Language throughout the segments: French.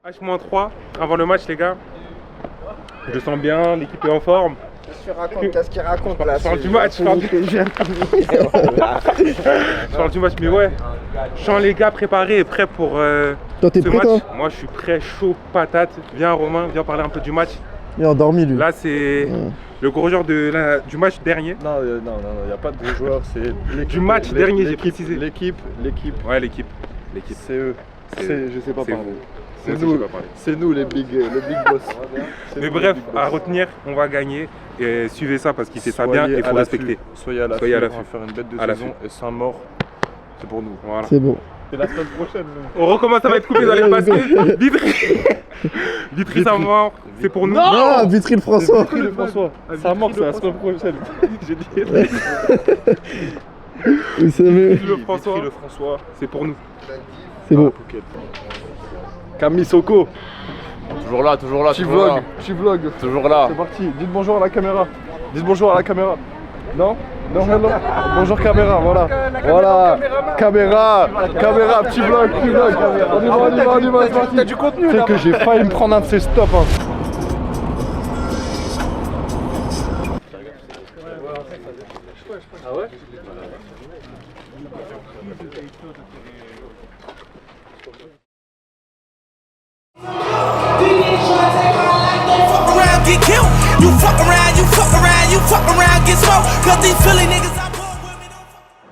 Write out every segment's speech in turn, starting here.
H-3 avant le match, les gars. Je le sens bien, l'équipe est en forme. Qu'est-ce qu'il raconte là? Je parle du match, je parle du match, mais ouais. Je sens les gars préparés et prêts pour Toi, t'es ce prêt, match. toi? Moi, je suis prêt, chaud, patate. Viens, Romain, viens parler un peu du match. Il est endormi, lui. Là, c'est le gros joueur du match dernier. Non, il n'y a pas de gros joueurs, c'est l'équipe. Du match dernier, j'ai précisé. L'équipe. Ouais, l'équipe. C'est eux. Je sais pas c'est parler. Moi aussi, je sais pas parler. C'est nous les big boss. Mais bref, à retenir, on va gagner. Et suivez ça parce qu'il fait ça bien et il faut respecter. Soyez à l'affût, on va faire une bête de saison et sans mort, c'est pour nous. Voilà. C'est bon. C'est la semaine prochaine. On recommence, ça va être coupé dans les baskets. Vitry sa mort, c'est pour nous. Non, Vitry le François. Vitry le François. Sa mort, c'est la semaine prochaine. J'ai dit. Vous savez. Le François, Vitry le François, c'est pour nous. C'est bon. Camille Soko. Toujours là, toujours là, Tu toujours là. vlog. Toujours là. C'est parti. Dites bonjour à la caméra. Dites bonjour à la caméra. Non, hello. Bonjour caméra, voilà. Voilà. Caméra, petit vlog. On y va, c'est parti. T'as du contenu là. Que j'ai failli me prendre un de ces stops. Ah ouais? Get killed. You fuck around, get smoked. Cause these Philly niggas I pull women on.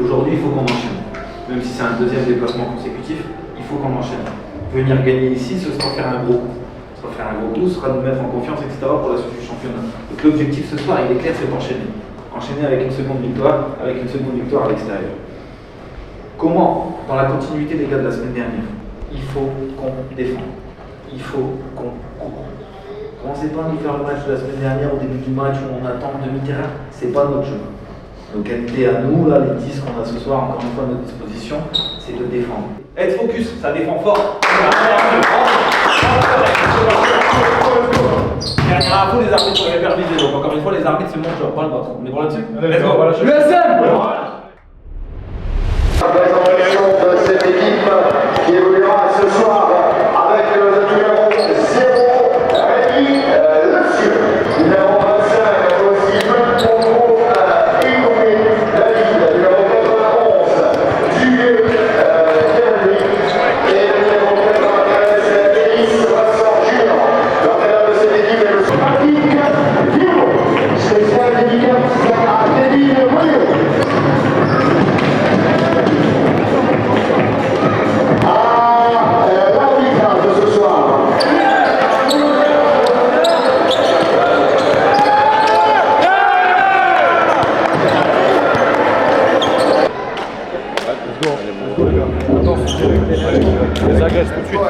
Aujourd'hui, il faut qu'on enchaîne. Même si c'est un deuxième déplacement consécutif, il faut qu'on enchaîne. Venir gagner ici, ce sera faire un gros coup. Ce sera faire un gros coup, ce sera nous mettre en confiance, etc. pour la suite du championnat. Donc l'objectif ce soir, il est clair, c'est d'enchaîner. Enchaîner avec une seconde victoire à l'extérieur. Comment, dans la continuité des gars de la semaine dernière, il faut qu'on défende. Il faut qu'on court. Commencez pas à nous faire le match de la semaine dernière, au début du match où on attend demi-terrain. C'est pas notre jeu. Nos qualités à nous, là, les 10 qu'on a ce soir, encore une fois à notre disposition, c'est de défendre. Être focus, ça défend fort. Dernière info, les arbitres sont hypervisés. Donc encore une fois, les arbitres, c'est mon job, pas le vôtre. On est bon là-dessus? Let's go. USM. La présentation de cette équipe qui évoluera ce soir avec le numéro 0, Rémi Le Cieux. Numéro 25, aussi Pongo Igomé David. Numéro 91, Duguay Thierry. Et le numéro 93, Élise Vincent Junior. L'entraîneur de cette équipe est le Patrick Guillaume. Spécial dédicace à Teddy Moyo. L'arbitrage de ce soir. Les agresse tout de suite.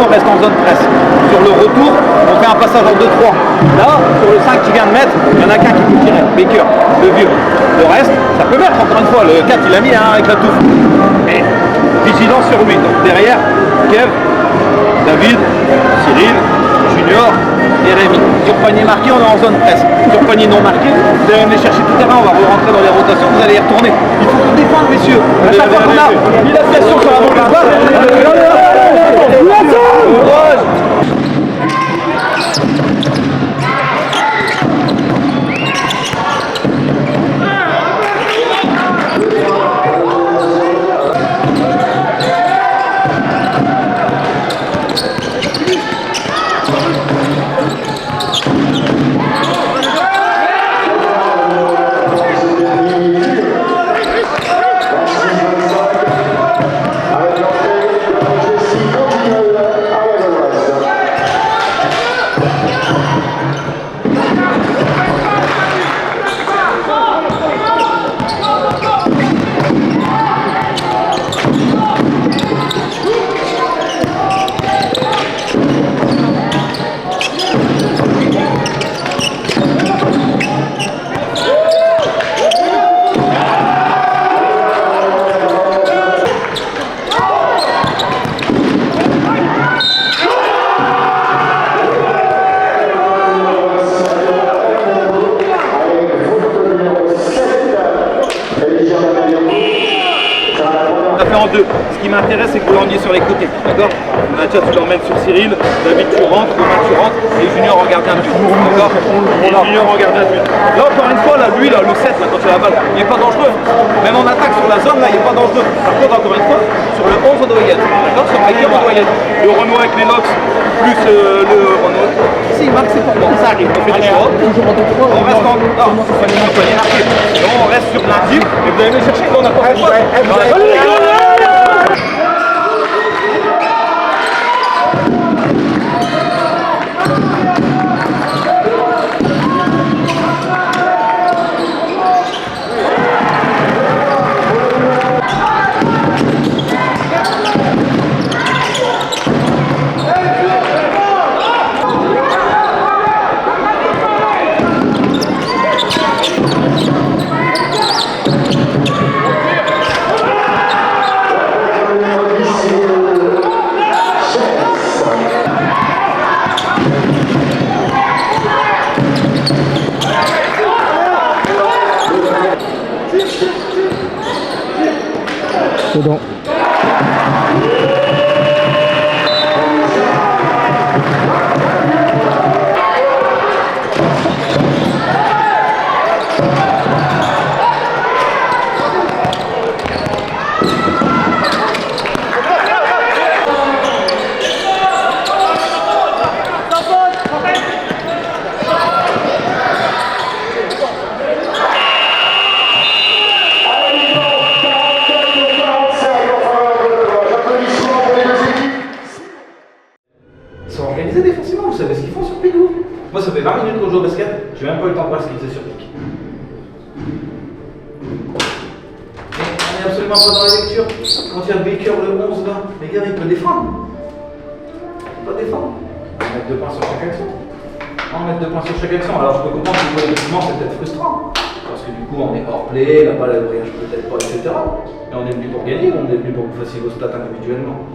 on reste en zone presse. Sur le retour, on fait un passage en 2-3. Là, sur le 5 qui vient de mettre, il y en a qu'un qui peut tirer. Baker, le vieux. Le reste, ça peut mettre encore une fois. Le 4, il a mis avec la touffe. Mais vigilance sur lui. Donc derrière, Kev, David, Cyril, Junior et Rémi. Sur panier marqué, on est en zone presse. Sur panier non marqué, vous allez venir chercher tout terrain, on va rentrer dans les rotations, vous allez y retourner. Il faut qu'on défende, messieurs. À chaque fois qu'on a mis la pression sur la mauvaise balle, en deux. Ce qui m'intéresse, c'est que vous l'emmeniez sur les côtés, d'accord? Mathias, tu l'emmènes sur Cyril, David, tu rentres, Romain, tu rentres, et Junior en gardien de but, d'accord? Et Junior en gardien de but. Là, encore une fois, là, lui, là, le 7, là, quand il a la balle, il n'est pas dangereux. Même en attaque sur la zone, là, il n'est pas dangereux. Par contre, encore une fois, sur le 11, on doit y être, d'accord? Sur Baker, on doit y être. Le Renault avec les locks, plus le Renault. Si, il marque, c'est pour moi, ça arrive, on fait des choix. On reste en... Non, on reste sur l'intime, et vous allez me chercher, on n'a pas fait quoi. C'est bon. Défensivement, vous savez ce qu'ils font sur pic, vous? Moi, ça fait 20 minutes qu'on joue au basket, j'ai même pas eu le temps de voir ce qu'ils faisaient sur pic. On est absolument pas dans la lecture. Quand il y a Baker le 11 là, les gars, il peut défendre. Il peut pas défendre. On va mettre 2 points sur chaque action. On va mettre 2 points sur chaque action. Alors, je peux comprendre que collectivement, c'est peut-être frustrant. Parce que du coup, on est hors play, la balle elle voyage peut-être pas, etc. Et on est venu pour gagner ou on est venu pour que vous fassiez vos stats individuellement?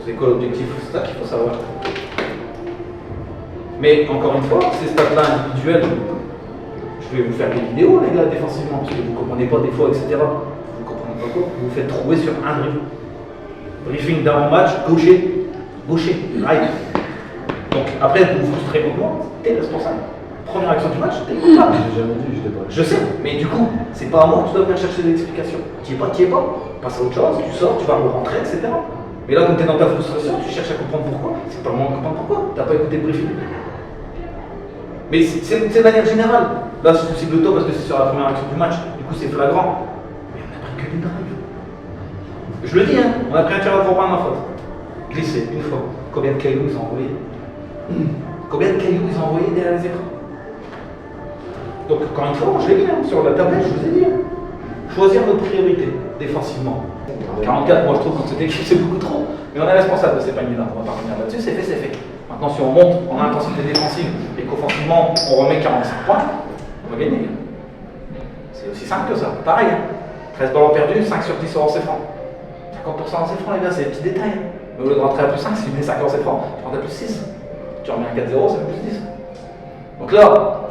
C'est quoi l'objectif stat qu'il faut savoir? Mais encore une fois, ces stats-là individuels, je vais vous faire des vidéos, les gars, défensivement, parce que vous ne comprenez pas des fois, etc. Vous ne comprenez pas quoi? Vous vous faites trouver sur un dribble. Briefing d'avant-match, gaucher, right. Donc après, vous vous frustrez contre moi, t'es responsable. Première action du match, t'es coupable. J'ai jamais dit, j'étais pas. Je sais, mais du coup, c'est pas à moi que tu dois venir chercher des explications. T'y es pas. Passe à autre chose, tu sors, tu vas rentrer, etc. Mais là, comme t'es dans ta frustration, tu cherches à comprendre pourquoi. C'est pas le moment de comprendre pourquoi. T'as pas écouté le briefing. Mais c'est de manière générale. Là, c'est possible de toi parce que c'est sur la première action du match. Du coup, c'est flagrant. Mais on a pris que des drives. Je le dis, hein, on a pris un tir à 3 points de ma faute. Glissé, une fois. Combien de cailloux ils ont envoyé? Combien de cailloux ils ont envoyé derrière les écrans? Donc, encore une fois, je l'ai dit, hein, sur la tablette, je vous ai dit. Je choisir nos priorités défensivement. 44, moi je trouve que cette équipe c'est beaucoup trop. Mais on est responsable de ces paniers-là, on va pas revenir là-dessus, c'est fait, c'est fait. Maintenant, si on monte en intensité défensive et qu'offensivement on remet 45 points, on va gagner. C'est aussi simple que ça. Pareil, 13 ballons perdus, 5 sur 10 au lancer franc. 50% lancé franc, les gars, c'est des petits détails. Mais au lieu de rentrer à plus 5, si tu mets 5 lancés francs, tu rentres à plus 6. Tu remets un 4-0, ça fait plus 10. Donc là,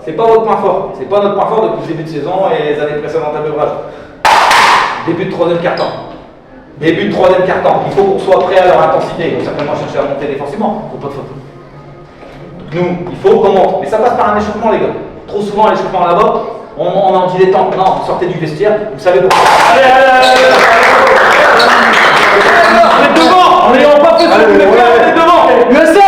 c'est pas votre point fort. C'est pas notre point fort depuis le début de saison et les années précédentes à Beuvrages. Début de troisième quart-temps. Début de troisième quart-temps. Il faut qu'on soit prêt à leur intensité. Ils vont certainement chercher à monter défensivement. Faut pas de faute. Nous, il faut qu'on monte. Mais ça passe par un échauffement, les gars. Trop souvent, à l'échauffement là-bas, on en dit les temps. Non, vous sortez du vestiaire, vous savez pourquoi. Allez, on est devant. On n'ayant pas fait ce que vous voulez faire, on est devant. USA.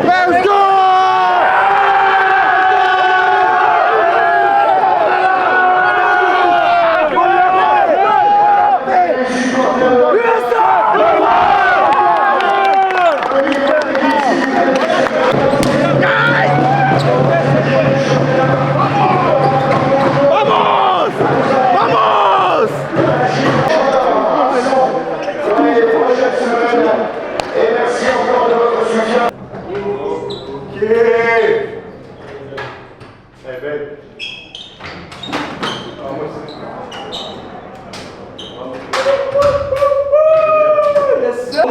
Let's go!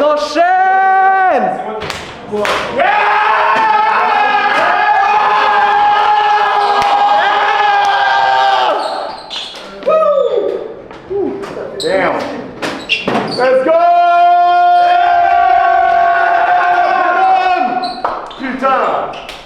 enchaîne. Damn. Let's go! Putain!